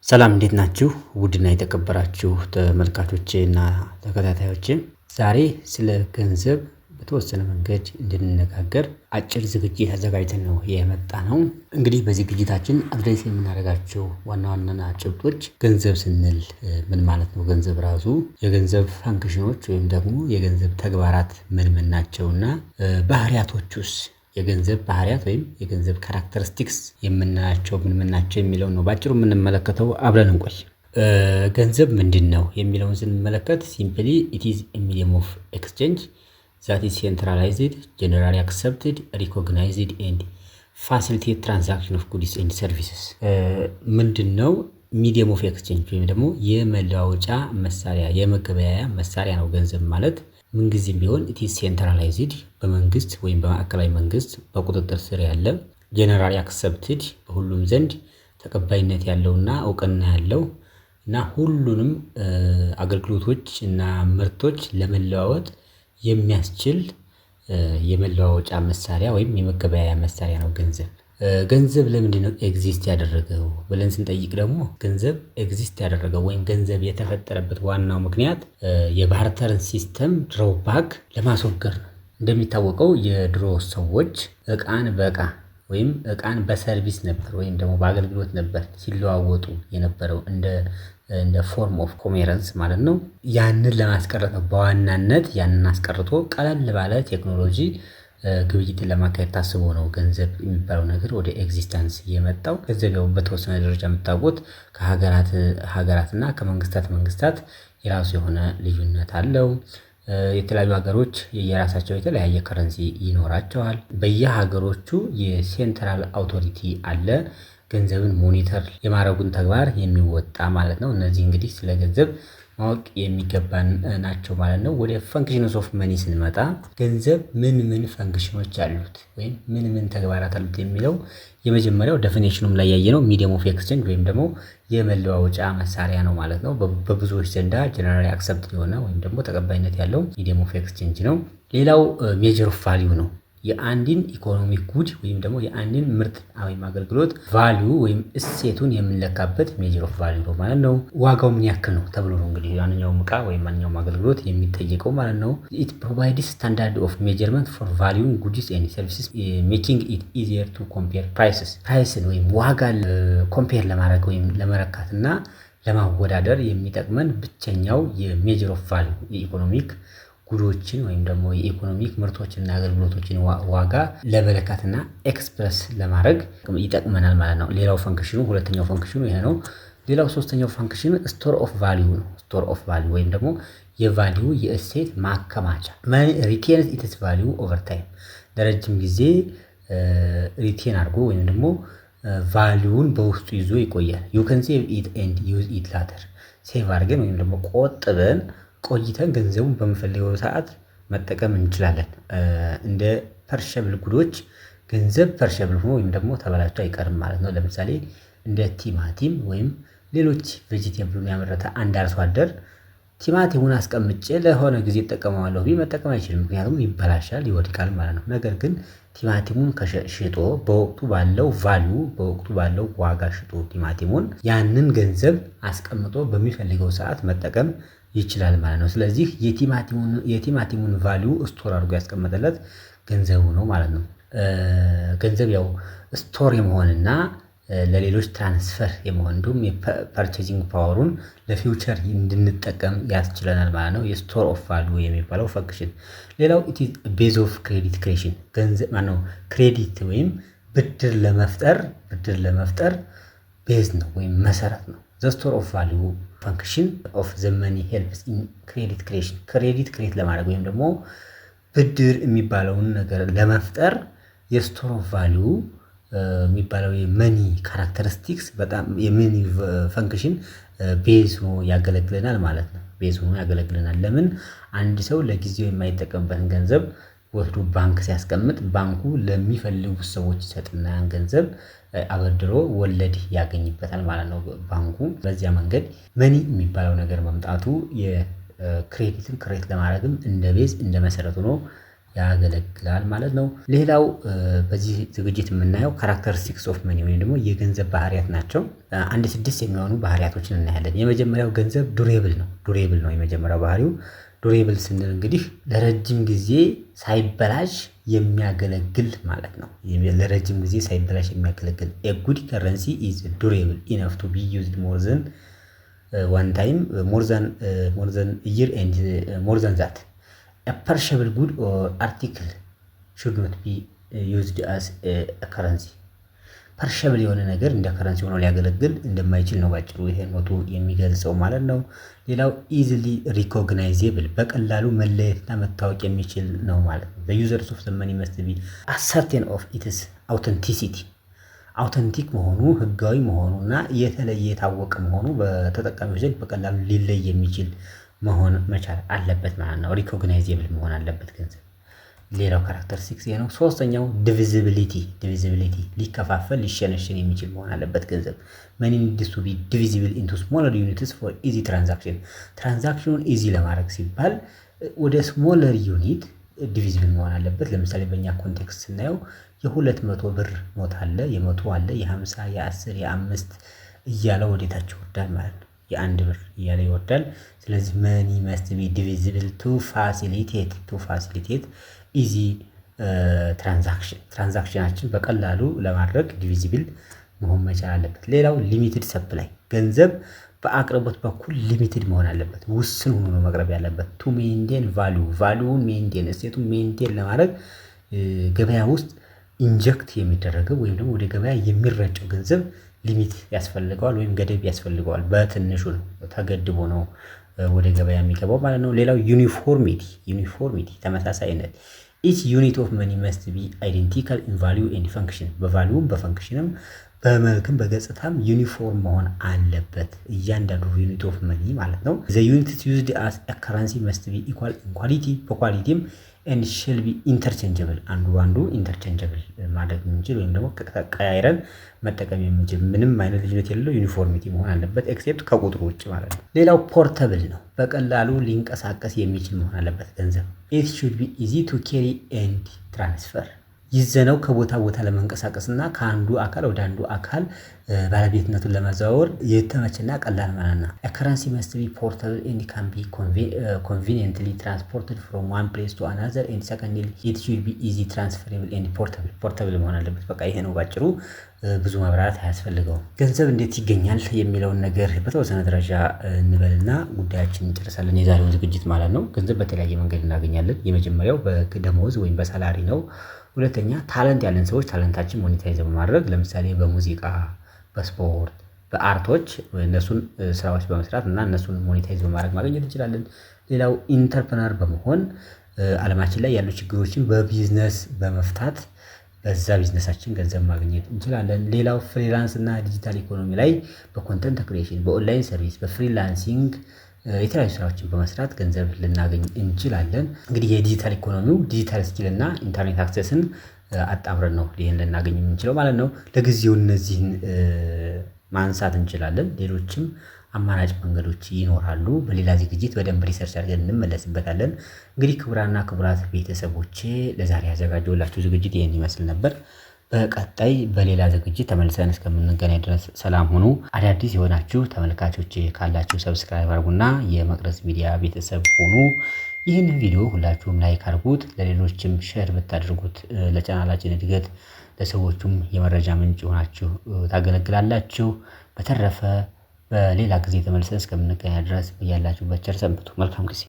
ሰላም እንዴት ናችሁ? ውድና የተከበራችሁ ተመልካቾቼና ተከታታዮቼ ዛሬ ስለ ገንዘብ በተወሰነ መንገድ እንድንነጋገር አጭር ዝግጅት አዘጋጅተን ነው የመጣነው። እንግዲህ በዚህ ዝግጅታችን አድሬስ የምናደርጋቸው ዋና ዋና ጭብጦች ገንዘብ ስንል ምን ማለት ነው? ገንዘብ ራሱ የገንዘብ ፋንክሽኖች ወይም ደግሞ የገንዘብ ተግባራት ምን ናቸውና ባህሪያቶቹስ የገንዘብ ባህሪያት ወይም የገንዘብ ካራክተሪስቲክስ የምናያቸው ምን ናቸው የሚለውን ነው ባጭሩ የምንመለከተው። አብረን እንቆይ። ገንዘብ ምንድነው የሚለውን ስንመለከት ሲምፕሊ ኢት ኢዝ ኤ ሚዲየም ኦፍ ኤክስቼንጅ ዛት ኢዝ ሴንትራላይዝድ ጀነራሊ አክሰፕትድ ሪኮግናይዝድ ኤንድ ፋሲሊቴት ትራንዛክሽን ኦፍ ጉድስ ኤንድ ሰርቪስስ። ምንድነው ሚዲየም ኦፍ ኤክስቼንጅ ወይም ደግሞ የመለዋወጫ መሳሪያ የመገበያያ መሳሪያ ነው ገንዘብ ማለት። ምንጊዜም ቢሆን ኢት ኢዝ ሴንትራላይዝድ በመንግስት ወይም በማዕከላዊ መንግስት በቁጥጥር ስር ያለ ጀነራሊ አክሰፕትድ በሁሉም ዘንድ ተቀባይነት ያለውና እውቅና ያለው እና ሁሉንም አገልግሎቶች እና ምርቶች ለመለዋወጥ የሚያስችል የመለዋወጫ መሳሪያ ወይም የመገበያያ መሳሪያ ነው ገንዘብ። ገንዘብ ለምንድነው ኤግዚስት ያደረገው ብለን ስንጠይቅ ደግሞ ገንዘብ ኤግዚስት ያደረገው ወይም ገንዘብ የተፈጠረበት ዋናው ምክንያት የባርተርን ሲስተም ድሮባክ ለማስወገድ ነው። እንደሚታወቀው የድሮ ሰዎች እቃን በእቃ ወይም እቃን በሰርቪስ ነበር ወይም ደግሞ በአገልግሎት ነበር ሲለዋወጡ የነበረው እንደ ፎርም ኦፍ ኮሜረንስ ማለት ነው። ያንን ለማስቀረት በዋናነት ያንን አስቀርቶ ቀለል ባለ ቴክኖሎጂ ግብይትን ለማካሄድ ታስቦ ነው ገንዘብ የሚባለው ነገር ወደ ኤግዚስተንስ የመጣው። ገንዘብ ያው በተወሰነ ደረጃ የምታውቁት ከሀገራትና ከመንግስታት የራሱ የሆነ ልዩነት አለው። የተለያዩ ሀገሮች የራሳቸው የተለያየ ከረንሲ ይኖራቸዋል። በየሀገሮቹ የሴንትራል አውቶሪቲ አለ ገንዘብን ሞኒተር የማድረጉን ተግባር የሚወጣ ማለት ነው። እነዚህ እንግዲህ ስለ ገንዘብ ማወቅ የሚገባን ናቸው ማለት ነው። ወደ ፈንክሽንስ ኦፍ መኒ ስንመጣ ገንዘብ ምን ፈንክሽኖች አሉት ወይም ምን ተግባራት አሉት የሚለው የመጀመሪያው ዴፊኒሽኑም ላይ ያየነው ሚዲየም ኦፍ ኤክስቼንጅ ወይም ደግሞ የመለዋወጫ መሳሪያ ነው ማለት ነው። በብዙዎች ዘንዳ ጀነራሊ አክሰፕት የሆነ ወይም ደግሞ ተቀባይነት ያለው ሚዲየም ኦፍ ኤክስቼንጅ ነው። ሌላው ሜጀር ኦፍ ቫልዩ ነው። የአንድን ኢኮኖሚክ ጉድ ወይም ደግሞ የአንድን ምርት ወይም አገልግሎት ቫልዩ ወይም እሴቱን የምንለካበት ሜጀር ኦፍ ቫልዩ ነው ማለት ነው። ዋጋው ምን ያክል ነው ተብሎ ነው እንግዲህ ማንኛውም እቃ ወይም ማንኛውም አገልግሎት የሚጠየቀው ማለት ነው። ኢት ፕሮቫይድስ ስታንዳርድ ኦፍ ሜጀርመንት ፎር ቫልዩንግ ጉድስ ኤንድ ሰርቪስስ ሜኪንግ ኢት ኢዚየር ቱ ኮምፔር ፕራይስን ወይም ዋጋን ኮምፔር ለማድረግ ወይም ለመረካትና ለማወዳደር የሚጠቅመን ብቸኛው የሜጀር ኦፍ ቫልዩ የኢኮኖሚክ ጉዶችን ወይም ደግሞ የኢኮኖሚክ ምርቶችና አገልግሎቶችን ዋጋ ለመለካትና ኤክስፕረስ ለማድረግ ይጠቅመናል ማለት ነው። ሌላው ፈንክሽኑ ሁለተኛው ፈንክሽኑ ይሄ ነው። ሌላው ሶስተኛው ፈንክሽኑ ስቶር ኦፍ ቫልዩ ነው። ስቶር ኦፍ ቫልዩ ወይም ደግሞ የቫልዩ የእሴት ማከማቻ መኒ ሪቴንስ ኢትስ ቫልዩ ኦቨር ታይም ለረጅም ጊዜ ሪቴን አድርጎ ወይም ደግሞ ቫልዩን በውስጡ ይዞ ይቆያል። ዩ ካን ሴቭ ኢት ኤንድ ዩዝ ኢት ላተር ሴቭ አድርገን ወይም ደግሞ ቆጥበን ቆይተን ገንዘቡን በምፈልገው ሰዓት መጠቀም እንችላለን። እንደ ፐርሸብል ጉዶች ገንዘብ ፐርሸብል ሆኖ ወይም ደግሞ ተበላሽቶ አይቀርም ማለት ነው። ለምሳሌ እንደ ቲማቲም ወይም ሌሎች ቬጂቴብሉን ያመረተ አንድ አርሶ አደር ቲማቲሙን አስቀምጬ ለሆነ ጊዜ እጠቀመዋለሁ ቢል መጠቀም አይችልም፣ ምክንያቱም ይበላሻል፣ ይወድቃል ማለት ነው። ነገር ግን ቲማቲሙን ሽጦ በወቅቱ ባለው ቫልዩ በወቅቱ ባለው ዋጋ ሽጦ ቲማቲሙን ያንን ገንዘብ አስቀምጦ በሚፈልገው ሰዓት መጠቀም ይችላል ማለት ነው። ስለዚህ የቲማቲሙን ቫልዩ ስቶር አድርጎ ያስቀመጠለት ገንዘቡ ነው ማለት ነው። ገንዘብ ያው ስቶር የመሆንና ለሌሎች ትራንስፈር የመሆን እንዲሁም የፐርቼዚንግ ፓወሩን ለፊውቸር እንድንጠቀም ያስችለናል ማለት ነው። የስቶር ኦፍ ቫልዩ የሚባለው ፈንክሽን። ሌላው ኢት ኢዝ ቤዝ ኦፍ ክሬዲት ክሬሽን ገንዘብ ማነው ክሬዲት ወይም ብድር ለመፍጠር ቤዝ ነው ወይም መሰረት ነው። ዘ ስቶር ኦፍ ቫልዩ ፈንክሽን ኦፍ ዘ መኒ ሄልፕስ ኢን ክሬዲት ክሬሽን ክሬዲት ክሬት ለማድረግ ወይም ደግሞ ብድር የሚባለውን ነገር ለመፍጠር የስቶር ኦፍ ቫልዩ የሚባለው የመኒ ካራክተሪስቲክስ በጣም የመኒ ፈንክሽን ቤዝ ሆኖ ያገለግለናል ማለት ነው። ቤዝ ሆኖ ያገለግለናል። ለምን አንድ ሰው ለጊዜው የማይጠቀምበትን ገንዘብ ወስዶ ባንክ ሲያስቀምጥ ባንኩ ለሚፈልጉት ሰዎች ይሰጥና ያን ገንዘብ አበድሮ ወለድ ያገኝበታል ማለት ነው ባንኩ። በዚያ መንገድ መኒ የሚባለው ነገር መምጣቱ የክሬዲትን ክሬት ለማድረግም እንደ ቤዝ እንደ መሰረት ሆኖ ያገለግላል ማለት ነው። ሌላው በዚህ ዝግጅት የምናየው ካራክተሪስቲክስ ኦፍ መኒ ወይም ደግሞ የገንዘብ ባህሪያት ናቸው። አንድ 6 የሚሆኑ ባህሪያቶችን እናያለን። የመጀመሪያው ገንዘብ ዱሬብል ነው የመጀመሪያው ባህሪው። ዱሬብል ስንል እንግዲህ ለረጅም ጊዜ ሳይበላሽ የሚያገለግል ማለት ነው። ለረጅም ጊዜ ሳይበላሽ የሚያገለግል a good currency is durable enough to be used more than one time more than year and more than that. A perishable good or article should not be used as a currency. ፐርሸብል የሆነ ነገር እንደ ከረንሲ ሆኖ ሊያገለግል እንደማይችል ነው ባጭሩ ይሄ ኖቱ የሚገልጸው ማለት ነው። ሌላው ኢዚሊ ሪኮግናይዜብል በቀላሉ መለየትና መታወቅ የሚችል ነው ማለት ነው። the users of the money must be certain of its authenticity አውተንቲክ መሆኑ ህጋዊ መሆኑና የተለየ የታወቀ መሆኑ በተጠቃሚዎች ዘንድ በቀላሉ ሊለይ የሚችል መሆን መቻል አለበት ማለት ነው። ሪኮግናይዜብል መሆን አለበት ገንዘብ። ሌላው ካራክተሪስቲክስ ነው። ሶስተኛው ዲቪዚቢሊቲ ሊከፋፈል ሊሸነሸን የሚችል መሆን አለበት ገንዘብ። money needs to be divisible into smaller units for easy transaction ትራንዛክሽኑን ኢዚ ለማድረግ ሲባል ወደ ስሞለር ዩኒት ዲቪዚብል መሆን አለበት። ለምሳሌ በእኛ ኮንቴክስት ስናየው የ200 ብር ኖት አለ፣ የ100 አለ፣ የ50 የ10 የ5 እያለ ወደታች ይወርዳል ማለት ነው። የአንድ ብር እያለ ይወርዳል። ስለዚህ money must be divisible to facilitate ኢዚ ትራንዛክሽናችን በቀላሉ ለማድረግ ዲቪዚብል መሆን መቻል አለበት። ሌላው ሊሚትድ ሰፕላይ ገንዘብ በአቅርቦት በኩል ሊሚትድ መሆን አለበት፣ ውስን ሆኖ ነው መቅረብ ያለበት። ቱ ሜንቴን ቫልዩውን ሜንቴን እሴቱን ሜንቴን ለማድረግ ገበያ ውስጥ ኢንጀክት የሚደረገው ወይም ደግሞ ወደ ገበያ የሚረጨው ገንዘብ ሊሚት ያስፈልገዋል ወይም ገደብ ያስፈልገዋል። በትንሹ ነው ተገድቦ ነው ወደ ገበያ የሚገባው ማለት ነው። ሌላው ዩኒፎርሚቲ ተመሳሳይነት each unit of money must be identical in value and function በቫልዩም በፈንክሽንም በመልክም በገጽታም ዩኒፎርም መሆን አለበት እያንዳንዱ ዩኒት ኦፍ መኒ ማለት ነው። the units used as a currency must be equal in quality በኳሊቲም and shall be interchangeable አንዱ ኢንተርቼንጀብል ማድረግ የምንችል ወይም ደግሞ ቀያይረን መጠቀም የምንችል ምንም አይነት ልዩነት የሌለው ዩኒፎርሚቲ መሆን አለበት ኤክሴፕት ከቁጥሩ ውጭ ማለት ነው። ሌላው ፖርተብል ነው፣ በቀላሉ ሊንቀሳቀስ የሚችል መሆን አለበት ገንዘብ። it should be easy to carry and transfer ይዘነው ከቦታ ቦታ ለመንቀሳቀስና ከአንዱ አካል ወደ አንዱ አካል ባለቤትነቱን ለማዘዋወር የተመቸና ቀላል ማለት ነው። a currency must be portable and can be conveniently transported from one place to another and secondly it should be easy transferable and portable መሆን አለበት። በቃ ይሄ ነው ባጭሩ፣ ብዙ ማብራራት አያስፈልገውም። ገንዘብ እንዴት ይገኛል የሚለውን ነገር በተወሰነ ደረጃ እንበልና ጉዳያችንን እንጨርሳለን የዛሬውን ዝግጅት ማለት ነው። ገንዘብ በተለያየ መንገድ እናገኛለን። የመጀመሪያው በደሞዝ ወይም በሳላሪ ነው። ሁለተኛ ታለንት ያለን ሰዎች ታለንታችን ሞኔታይዝ በማድረግ ለምሳሌ በሙዚቃ፣ በስፖርት፣ በአርቶች እነሱን ስራዎች በመስራት እና እነሱን ሞኔታይዝ በማድረግ ማግኘት እንችላለን። ሌላው ኢንተርፕረነር በመሆን ዓለማችን ላይ ያሉ ችግሮችን በቢዝነስ በመፍታት በዛ ቢዝነሳችን ገንዘብ ማግኘት እንችላለን። ሌላው ፍሪላንስ እና ዲጂታል ኢኮኖሚ ላይ በኮንተንት ክሬሽን፣ በኦንላይን ሰርቪስ፣ በፍሪላንሲንግ የተለያዩ ስራዎችን በመስራት ገንዘብ ልናገኝ እንችላለን። እንግዲህ የዲጂታል ኢኮኖሚው ዲጂታል ስኪል እና ኢንተርኔት አክሰስን አጣምረን ነው ይሄን ልናገኝ የምንችለው ማለት ነው። ለጊዜው እነዚህን ማንሳት እንችላለን። ሌሎችም አማራጭ መንገዶች ይኖራሉ። በሌላ ዝግጅት በደንብ ሪሰርች አድርገን እንመለስበታለን። እንግዲህ ክቡራና ክቡራት ቤተሰቦቼ ለዛሬ ያዘጋጀሁላችሁ ዝግጅት ይሄን ይመስል ነበር። በቀጣይ በሌላ ዝግጅት ተመልሰን እስከምንገናኝ ድረስ ሰላም ሁኑ። አዳዲስ የሆናችሁ ተመልካቾች ካላችሁ ሰብስክራይብ አድርጉና የመቅረዝ ሚዲያ ቤተሰብ ሁኑ። ይህንን ቪዲዮ ሁላችሁም ላይክ አድርጉት፣ ለሌሎችም ሼር ብታደርጉት ለቻናላችን እድገት ለሰዎቹም የመረጃ ምንጭ ሆናችሁ ታገለግላላችሁ። በተረፈ በሌላ ጊዜ ተመልሰን እስከምንገናኝ ድረስ በያላችሁበት ቸር ሰንብቱ። መልካም ጊዜ